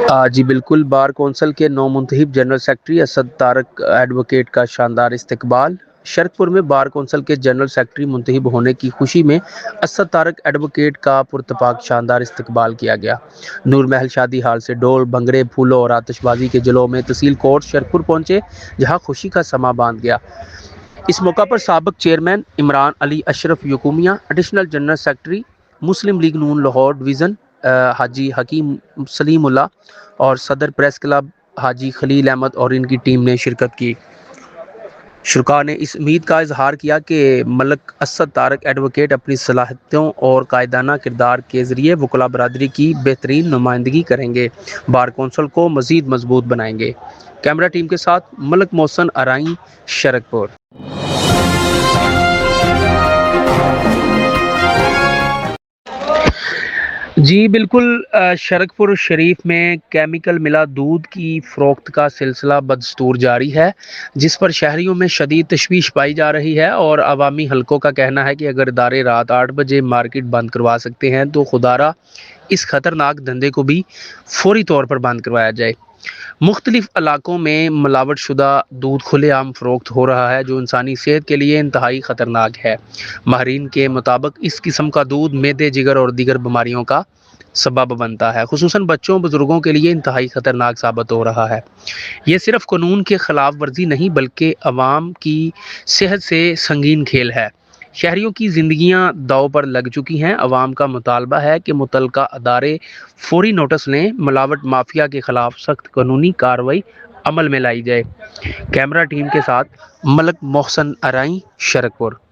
جی بالکل، bar council کے نو منتخب general secretary Asad Tariq advocate کا شاندار استقبال۔ شرک پور میں بار کونسل کے جنرل سیکرٹری منتخب ہونے کی خوشی میں اسد طارق ایڈوکیٹ کا پرتپاک شاندار استقبال کیا گیا۔ نور محل شادی ہال سے ڈول، بھنگڑے، پھولوں اور آتش بازی کے جلووں میں تحصیل کوٹ شرک پور پہنچے، جہاں خوشی کا سماں باندھ گیا۔ اس موقع پر سابق چیئرمین عمران علی اشرف یکومیہ، ایڈیشنل جنرل سیکرٹری مسلم لیگ نون لاہور ڈویژن حاجی حکیم سلیم اللہ اور صدر پریس کلب حاجی خلیل احمد اور ان کی ٹیم نے شرکت کی۔ شرکاء نے اس امید کا اظہار کیا کہ ملک اسد طارق ایڈوکیٹ اپنی صلاحیتوں اور قائدانہ کردار کے ذریعے وکلاء برادری کی بہترین نمائندگی کریں گے، بار کونسل کو مزید مضبوط بنائیں گے۔ کیمرہ ٹیم کے ساتھ ملک محسن ارائیں، شرک پور۔ جی بالکل، شرک پور شریف میں کیمیکل ملا دودھ کی فروخت کا سلسلہ بدستور جاری ہے، جس پر شہریوں میں شدید تشویش پائی جا رہی ہے اور عوامی حلقوں کا کہنا ہے کہ اگر ادارے رات 8 بجے مارکیٹ بند کروا سکتے ہیں تو خدارہ اس خطرناک دھندے کو بھی فوری طور پر بند کروایا جائے۔ مختلف علاقوں میں ملاوٹ شدہ دودھ کھلے عام فروخت ہو رہا ہے، جو انسانی صحت کے لیے انتہائی خطرناک ہے۔ ماہرین کے مطابق اس قسم کا دودھ معدے، جگر اور دیگر بیماریوں کا سبب بنتا ہے، خصوصاً بچوں بزرگوں کے لیے انتہائی خطرناک ثابت ہو رہا ہے۔ یہ صرف قانون کے خلاف ورزی نہیں بلکہ عوام کی صحت سے سنگین کھیل ہے۔ شہریوں کی زندگیاں داؤ پر لگ چکی ہیں۔ عوام کا مطالبہ ہے کہ متعلقہ ادارے فوری نوٹس لیں، ملاوٹ مافیا کے خلاف سخت قانونی کارروائی عمل میں لائی جائے۔ کیمرہ ٹیم کے ساتھ ملک محسن ارائیں، شرک پور۔